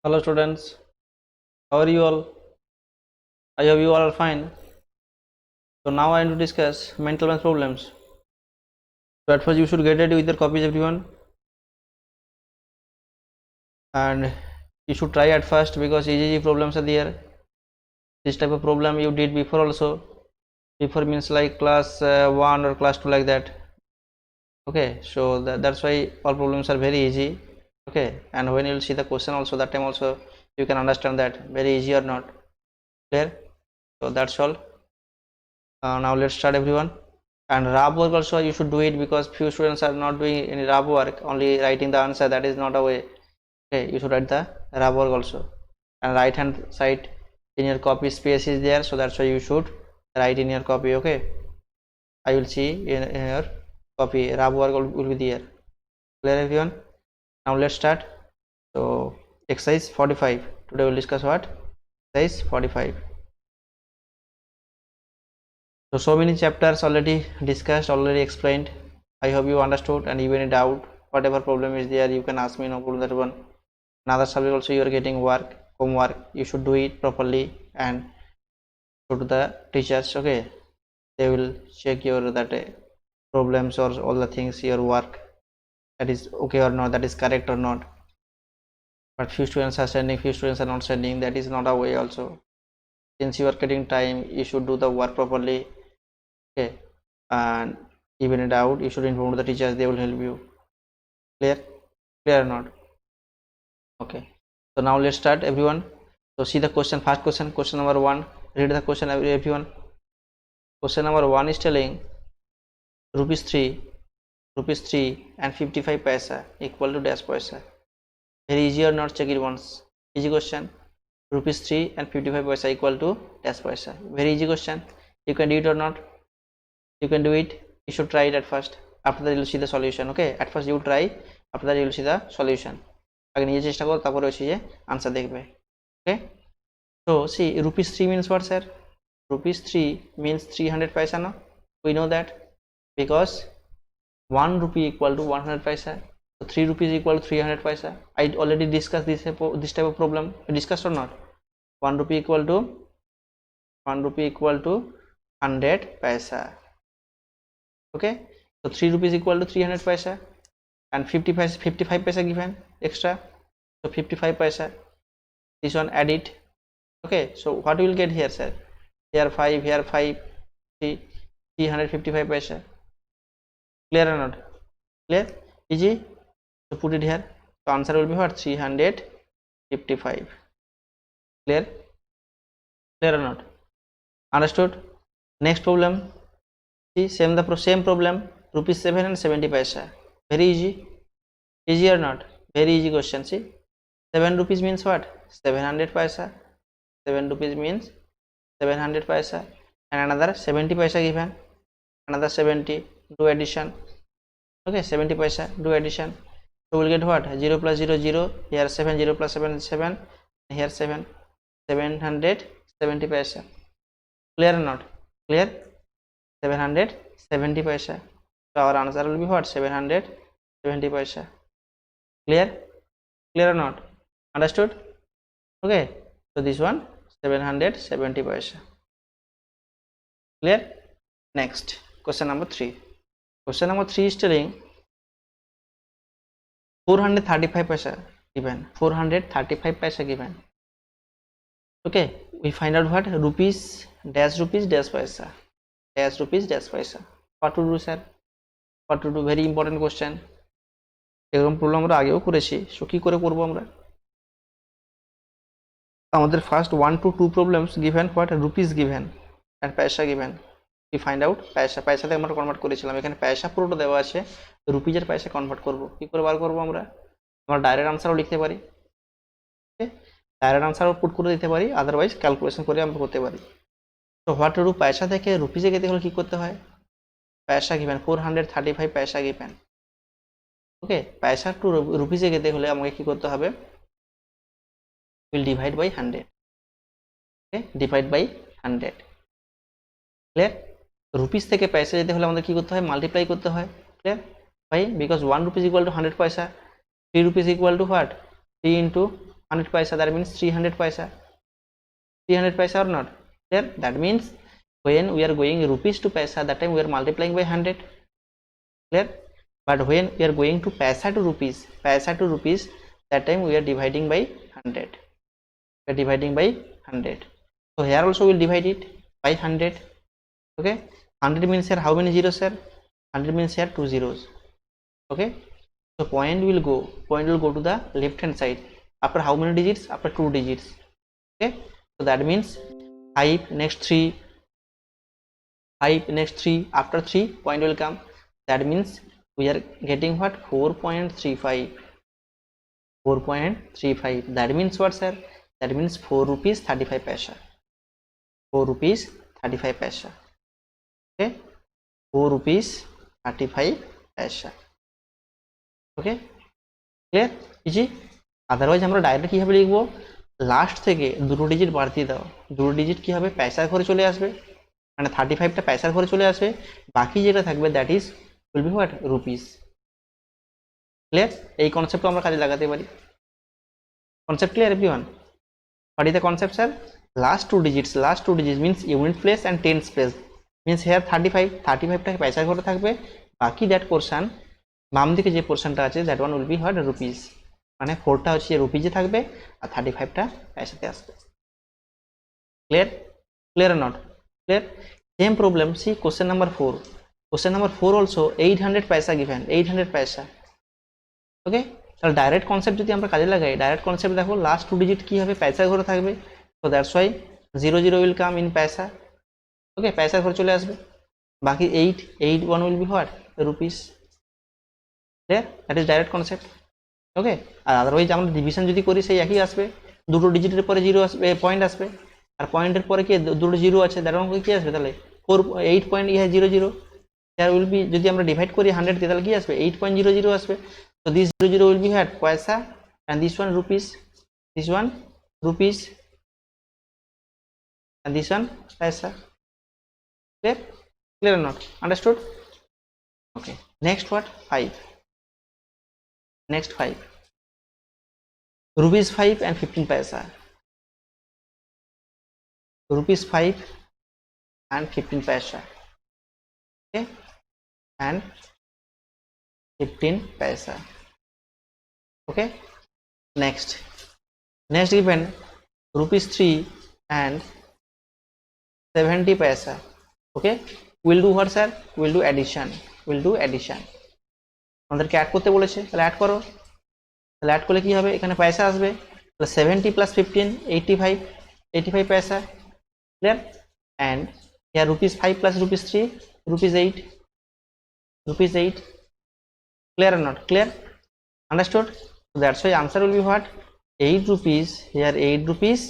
Hello students, how are you all? I hope you all are fine. So now I am to discuss mental math problems. So at first you should get ready with your copies everyone, and you should try at first because easy problems are there. This type of problem you did before also. Before means like class 1 or class 2 like that. Okay, so that's why all problems are very easy. Okay, and when you will see the question also, that time also you can understand that very easy or not. Clear? So that's all. Now let's start everyone. And RAB work also you should do it because few students are not doing any RAB work, only writing the answer. That is not a way. Okay, you should write the RAB work also. And right hand side in your copy space is there, so that's why you should write in your copy. Okay, I will see in your copy RAB work will be there. Clear everyone? Now let's start. So exercise 45. Today we'll discuss what? Exercise 45. So many chapters already discussed, already explained. I hope you understood, and even a doubt, whatever problem is there, you can ask me, no problem that one. Another subject also you are getting work, homework, you should do it properly and go to the teachers. Okay, they will check your that problems or all the things, your work, that is okay or not, that is correct or not. But few students are sending, few students are not sending. That is not a way also. Since you are getting time, you should do the work properly. Okay, and even in doubt you should inform the teachers, they will help you. Clear or not? Okay, so now let's start everyone. So see the question, first question number 1. Read the question everyone. Question number 1 is telling rupees 3 and 55 paisa equal to dash paisa. Very easy or not? Check it once. Easy question. Rupees 3 and 55 paisa equal to dash paisa. Very easy question. You can do it or not? You can do it. You should try it at first. After that you will see the solution. Okay, at first you try, after that you will see the solution. আগে নিজে চেষ্টা করো, তারপরে হচ্ছে যে answer দেখবে। Okay, so see rupees 3 means what, sir? Rupees 3 means 300 paisa, no? We know that because 1 rupee equal to 100 paisa, so 3 rupees equal to 300 paisa. I already discussed this type of problem. Discussed or not? 1 rupee equal to 100 paisa. Okay, so 3 rupees equal to 300 paisa, and 55 paisa given extra, so 55 paisa. This one add it. Okay, so what we will get here, sir? Here 5, here 5, 355 paisa. Clear or not? Clear? Easy. So put it here. So answer will be what? 355. Clear? Clear or not? Understood? Next problem. See, same problem. Rupees 7 and 70 paisa. Very easy. Easy or not? Very easy question. See, 7 rupees means what? 700 paisa. 7 rupees means 700 paisa, and another 70 paisa given. Another 70. Do addition. Okay, 70 paisa. Do addition. So we'll get what? 0 plus 0 0. Here 7. 0 plus 7 7. Here 7. 770 paisa. Clear or not? Clear? 770 paisa. So our answer will be what? 770 paisa. Clear? Clear or not? Understood? Okay, so this one 770 paisa. Clear? Next, question number 3. Question number 3 is telling 435 paisa given. 435 paisa given. Okay, we find out what? Rupees dash paisa. Dash rupees dash paisa. What to do, sir? What to do? Very important question. এরকম problem আমরা আগেও করেছি। So কি করে করব আমরা? আমাদের first 1 to 2 problems given what? Rupees given and paisa given. We find out পায়সাতে আমরা কনভার্ট করেছিলাম। এখানে পয়সা পুরোটা দেওয়া আছে, রুপিজের পয়সা কনভার্ট করব। কি করে বার করব আমরা? আমরা ডাইরেক্ট আনসারও লিখতে পারি। ওকে, ডাইরেক্ট আনসারও পুট করে দিতে পারি, আদারওয়াইজ ক্যালকুলেশন করে আমরা করতে পারি। তো হোয়াট টু ডু? পয়সা থেকে রুপিজে যেতে হলে কি করতে হয়? পয়সা গিভেন 435 পয়সা গিভেন। ওকে, পয়সা টু রুপিজে যেতে হলে আমাকে কি করতে হবে? Will divide by 100। Okay, divide by 100। Clear? Rupees থেকে পয়সা যেতে হলে আমাদের কি করতে হয়? মাল্টিপ্লাই করতে হয়। Clear? By, because 1 rupees equal to 100 paisa, 3 rupees equal to what? 3 into 100 paisa, that means 300 paisa. 300 paisa or not? Clear? That means when we are going rupees to paisa, that time we are multiplying by 100. Clear? But when we are going to paisa to rupees, that time we are dividing by 100. We are dividing by 100. So here also we'll divide it by 100. Okay, 100 means here how many zeros, sir? 100 means here 2 zeros. Okay, so point will go to the left hand side after how many digits? After 2 digits. Okay, so that means 5 next 3, 5 next 3, after 3 point will come. That means we are getting what? 4.35. 4.35. That means what, sir? That means 4 rupees 35 paisa. 4 rupees 35 paisa. Okay, 4 rupees 35 paisa. Okay, clear? Easy. Otherwise আমরা direct কিভাবে লিখবো? Last থেকে দুটো digit বাড়তি দাও, দুটো digit কি হবে? পয়সার ঘরে চলে আসবে, মানে 35টা পয়সার ঘরে চলে আসবে, বাকি যেটা থাকবে that is will be what? Rupees. Clear? এই কনসেপ্টটা আমরা কাজে লাগাতে পারি। Concept clear everyone? What is the concept, sir? Last two digits means unit place and tens place, means here 35টা পয়সার ঘরে থাকবে, বাকি দ্যাট পোর্শন বাম দিকে যে পোর্শনটা আছে that one will be what? Rupees. মানে 4টা হচ্ছে রুপিজে থাকবে আর 35টা পয়সাতে আসবে। ক্লিয়ার? ক্লিয়ার আর not clear? Same problem, see question number 4. Question number 4 also 800 paisa given, 800 পয়সা। ওকে, তাহলে ডাইরেক্ট কনসেপ্ট যদি আমরা কাজে লাগাই, ডাইরেক্ট কনসেপ্ট দেখো লাস্ট টু ডিজিট কি হবে? পয়সার ঘরে থাকবে, তো that's why 00 will come in paisa. Okay, পয়সার ঘরে চলে আসবে, বাকি 81 will be what? Rupees. Clear? That is direct concept. Okay, আর আদারওয়াইজ আমরা ডিভিশন যদি করি সেই একই আসবে, দুটো ডিজিটের পরে জিরো আসবে, পয়েন্ট আসবে, আর পয়েন্টের পরে কি দুটো জিরো আছে, দ্যাট ওয়ান কি আসবে? তাহলে 8.00 দেয়ার উইল বি, যদি আমরা ডিভাইড করি 100 দিয়ে তাহলে কি আসবে? 8.00 আসবে। So this 00 will be what? Paisa, and this one rupees, this one rupees, and this one paisa. Clear? Clear or not? Understood? Okay. Next what? 5. Next 5. Rupees 5 and 15 paisa. Rupees 5 and 15 paisa. Okay. And 15 paisa. Okay, next given rupees 3 and 70 paisa. Okay, we'll do what, sir? We'll do addition. আমাদেরকে add করতে বলেছে, তাহলে add করো। তাহলে add করলে কি হবে? এখানে পয়সা আসবে, তাহলে 70 plus 15 85 paisa. Clear? And here rupees 5 plus rupees 3 rupees 8. Clear or not? Clear? Understood? So that's why answer will be what? 8 rupees, here 8 rupees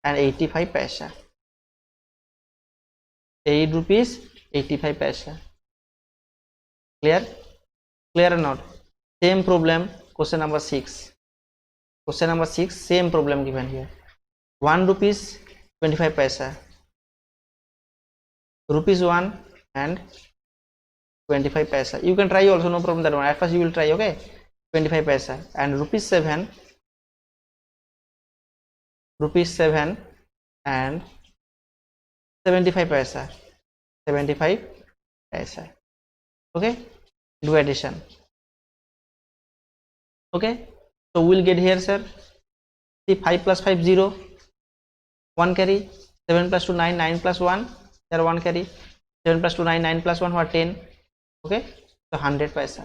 and 85 paisa. 8 rupees 85 paisa. Clear? Clear or not? Same problem, question number 6. Question number 6, same problem given here. 1 rupees 25 paisa, rupees 1 and 25 paisa. You can try also, no problem that one. At first you will try, okay? 25 paisa and rupees 7 and 75 paisa. Okay, do addition. Okay, so we'll get here, sir. See, 5 plus 5 0, 1 carry. 7 plus 2 9, 9 plus 1 there 1 carry. 7 plus 2 9, 9 plus 1 what? 10. Okay, so 100 paisa.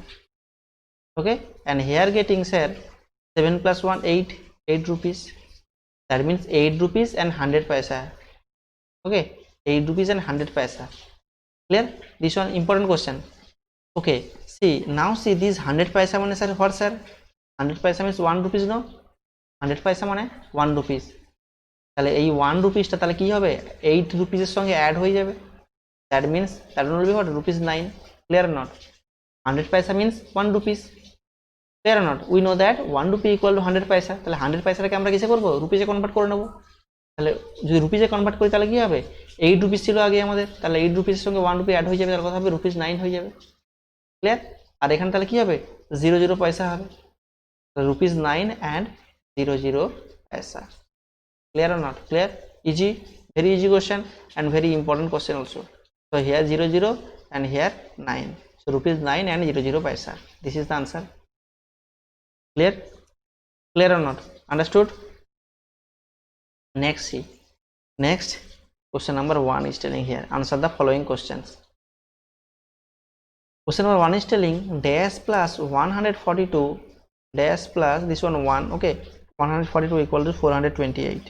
Okay, and here getting, sir, 7 plus 1 8 rupees, that means 8 rupees and 100 paisa. Okay, 8 rupees and 100 paisa. Clear? This one important question. Okay, see, now see this 100 paisa mane, sir, what, sir? 100 paisa means 1 rupees, no? 100 paisa mane 1 rupees. তাহলে এই 1 রুপিসটা তাহলে কি হবে? 8 রুপিসের সঙ্গে add হয়ে যাবে, that means that will be what? Rupees 9. Clear or not? 100 paisa means 1 rupees. Clear or not? We know that 1 rupee equal to 100 paisa. তাহলে 100 পয়সাটাকে আমরা কিসে করব? রুপিসে কনভার্ট করে নেব। তাহলে যদি রুপিসে কনভার্ট করি তাহলে কি হবে? 8 রুপিস ছিল আগে আমাদের, তাহলে 8 রুপিসের সঙ্গে 1 রুপি অ্যাড হয়ে যাবে, তার কথা হবে রুপিস 9 হয়ে যাবে। ক্লিয়ার? আর এখানে তাহলে কি হবে? 00 পয়সা হবে, rupees 9 and 00 paisa. Clear or not? Clear? Easy, very easy question and very important question also. So here 00 and here 9. So rupees 9 and 00 paisa. This is the answer. Clear? Clear or not? Understood? Next, see. Next question number 1 is telling here, answer the following questions. Question number 1 is telling dash plus 142 dash plus this one 1, okay, 142 equal to 428.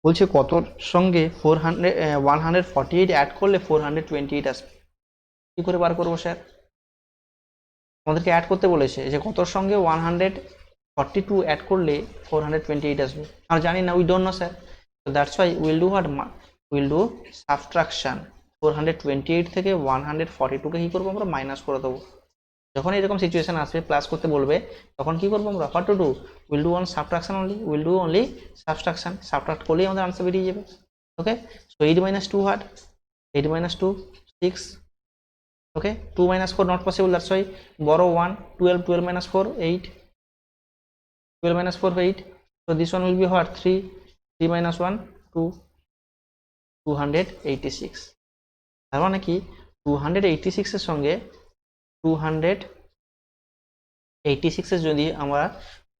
বলছে কতর সঙ্গে 148 add করলে 428 আসবে। কি করে বার করবো sir? আমাদেরকে add করতে বলেছে যে কতর সঙ্গে 142 অ্যাড করলে 428 আসবে। আমরা জানি না, we don't know sir. So that's why we'll do what? We'll do subtraction. 428 থেকে 142 কে কি করবো আমরা? মাইনাস করে দেবো। যখন এরকম সিচুয়েশন আসবে প্লাস করতে বলবে তখন কি করবো আমরা? What to do? Will do one subtraction only, will do only subtraction. Subtract করলেই আমাদের আনসার বেরিয়ে যাবে। Okay, so 8 minus 2 what? 8 minus 2 6. Okay, 2 minus 4 not possible, that's why বড় 1, 12 minus 4 8, 12 minus 4 8. So this one will be what? 3 minus 1 2, 286. তার মানে কি 286 এর সঙ্গে 286 এর যদি আমরা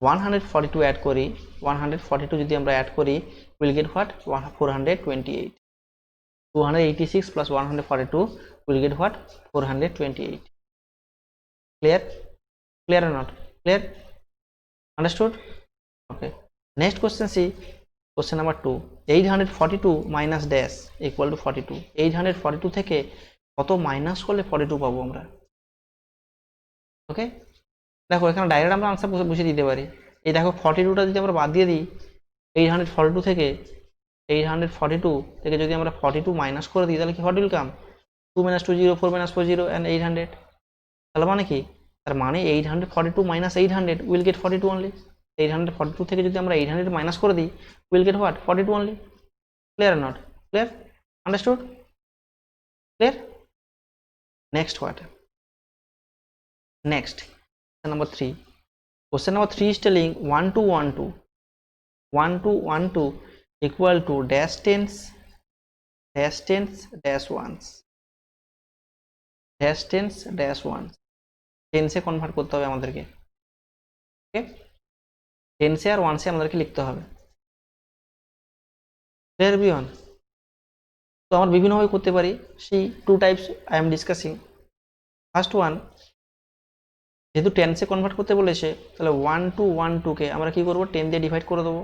142 অ্যাড করি, 142 যদি আমরা অ্যাড করি, will get what? 428. 286 plus 142 will get what? 428. Clear? Clear or not? Clear? Understood? Okay. Next question, see question number 2. 842 minus dash equal to 42. 842 থেকে কত মাইনাস করলে 42 পাবো আমরা? ওকে, দেখো এখানে ডাইরেক্ট আমরা আনসার বসিয়ে দিতে পারি। এই দেখো 42টা যদি আমরা বাদ দিয়ে দিই 842 থেকে, 842 থেকে যদি আমরা 42 মাইনাস করে দিই তাহলে কি what will come? 2 minus 2 0, 4 minus 4 0 and 800. তাহলে মানে কি? তার মানে 842 minus 800 will get 42 only. 842 থেকে যদি আমরা 800 মাইনাস করে দিই will get what? 42 only. Clear or not? Clear? Understood? Clear? Next what? Next question number 3. Question number 3 is telling 1212 equal to dash tens dash ones dash tens dash ones. টেন্সে convert করতে হবে আমাদেরকে। ওকে, টেন্সে আর ওয়ানসে আমাদেরকে লিখতে হবে। Clear everyone? তো আমরা বিভিন্নভাবে করতে পারি। সেই 2 types I am discussing. First one, যেহেতু টেন্সে কনভার্ট করতে বলেছে তাহলে 1212 কে আমরা কি করব? 10 দিয়ে ডিভাইড করে দেবো।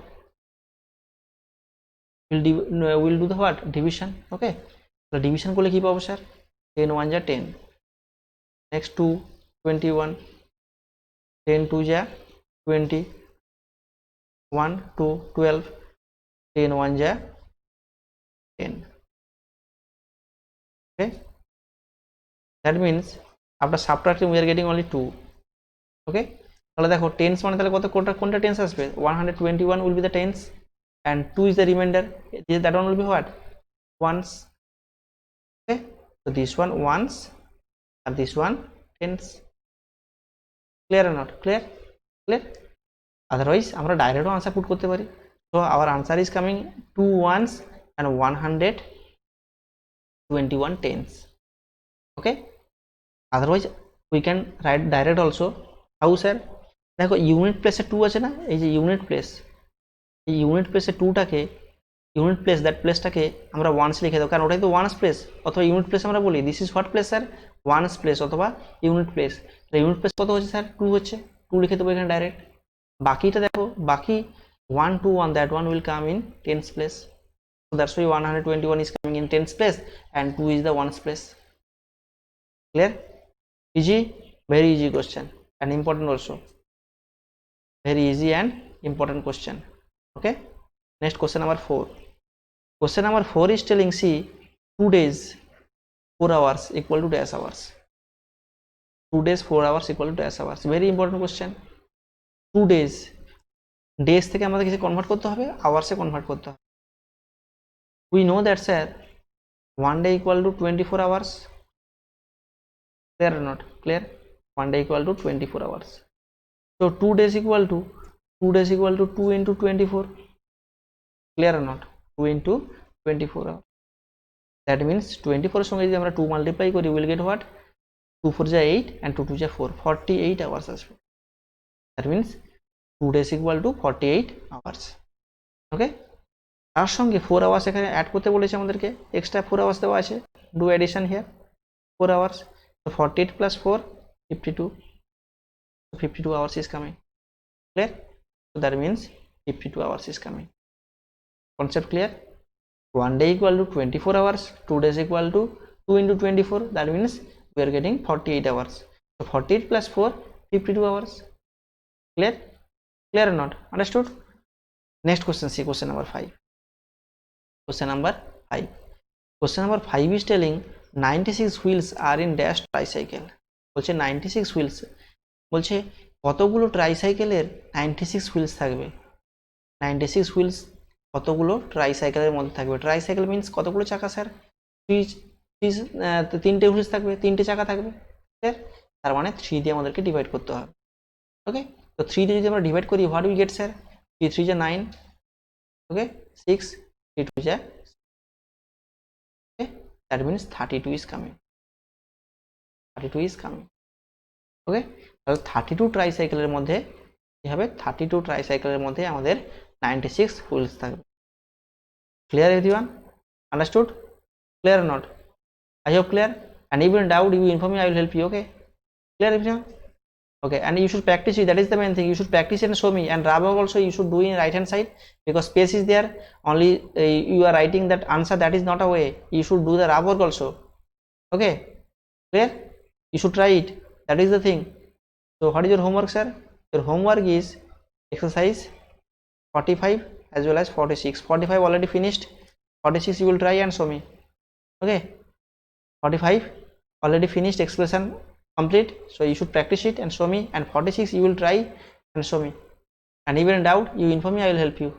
Will do the what? Division. Okay, তাহলে ডিভিশন করলে কি পাবো স্যার? 10 1 যা 10, নেক্সট 2 21, 10 2 যা 20, 1 2 12, 10 1 যা 10. Okay, that means after subtracting we are getting only 2. Okay, তাহলে দেখো টেন্স মানে তাহলে কোনটা টেন্স আসবে? 121 will be the tens and 2 is the remainder. That one will be what? Ones. Okay, so this one ones and this one tens. Clear or not? Clear? Clear? Otherwise আমরা ডাইরেক্টও answer put করতে পারি। So our answer is coming 2 ones and 121 tens. Okay, otherwise we can write direct also. How sir? দেখো unit প্লেসে 2 আছে না, এই যে unit place, এই ইউনিট প্লেসে 2টাকে ইউনিট প্লেস দ্যাট প্লেসটাকে আমরা ওয়ান্স লিখে দেবো, কারণ ওটাই তো ওয়ান্স প্লেস অথবা ইউনিট প্লেস আমরা বলি। This is what place sir? Ones place অথবা ইউনিট প্লেস। ইউনিট প্লেস কত হচ্ছে স্যার? 2 হচ্ছে, 2 লিখে দেবো এখানে ডাইরেক্ট। বাকিটা দেখো, বাকি 1 2 1, that one will come in tens place. So that's why 121 is coming in tens place and 2 is the ones place. Clear? Easy? Very easy question and important also. Very easy and important question. Okay, next question number 4. Question number 4 is telling, see, 2 days 4 hours equal to dash hours. 2 days 4 hours equal to dash hours. Very important question. 2 days, days থেকে আমাদের কিছু convert করতে হবে, আওয়ার্সে convert করতে হবে। We know that sir 1 day equal to 24 hours. Clear or not? Clear? 1 day equal to 24 hours. So 2 days equal to 2 days equal to 2 into 24. Clear or not? 2 into 24 hours. That means 24 সঙ্গে যদি আমরা 2 multiply করি, will get what? 2 4 যা 8 and 2 2 যা 4, 48 hours আসবে। That means 2 days equal to 48 hours. ওকে, তার সঙ্গে 4 hours এখানে অ্যাড করতে বলেছে আমাদেরকে, এক্সট্রা 4 hours দেওয়া আছে, do addition here 4 hours, so 48 plus 4 52, so 52 hours is coming. Clear? So that means 52 hours is coming. Concept clear? 1 day equal to 24 hours, 2 days equal to 2 into 24, that means we are getting 48 hours. So 48 plus 4 52 hours. Clear? Clear or not? Understood? Next question, see question number 5. Question number 5. Question number 5 is telling 96 wheels are in dash tricycle. বলছে 96 wheels, বলছে কতগুলো ট্রাইসাইকেলের 96 wheels থাকবে। 96 wheels কতগুলো ট্রাইসাইকেলের মধ্যে থাকবে? Tricycle means কতগুলো চাকা sir? তিনটে হুইলস থাকবে, তিনটে চাকা থাকবে, তার মানে 3 দিয়ে আমাদেরকে ডিভাইড করতে হবে। ওকে, তো 3 দিয়ে যদি আমরা ডিভাইড করি, হোয়াট উই গেট স্যার? 3 3 যা 9, ওকে 6, 3 2 যা, that means 32 is coming. 32 is coming. ওকে, তাহলে 32 ট্রাইসাইকেলের মধ্যে কি হবে? 32 ট্রাইসাইকেলের মধ্যে আমাদের 96 হুইলস থাকবে। Clear everyone? Understood? Clear or not? I hope clear. And if in doubt, you inform me, I will help you. Okay, clear everyone? Okay, and you should practice it. That is the main thing. You should practice and show me. And rub work also you should do in right hand side, because space is there. Only you are writing that answer. That is not a way. You should do the rub work also. Okay, clear? You should try it. That is the thing. So what is your homework, sir? Your homework is exercise 45 as well as 46. 45 already finished. 46 you will try and show me. Okay, 45 already finished, expression complete, so you should practice it and show me. And 46 you will try and show me. And even in doubt, you inform me, I will help you.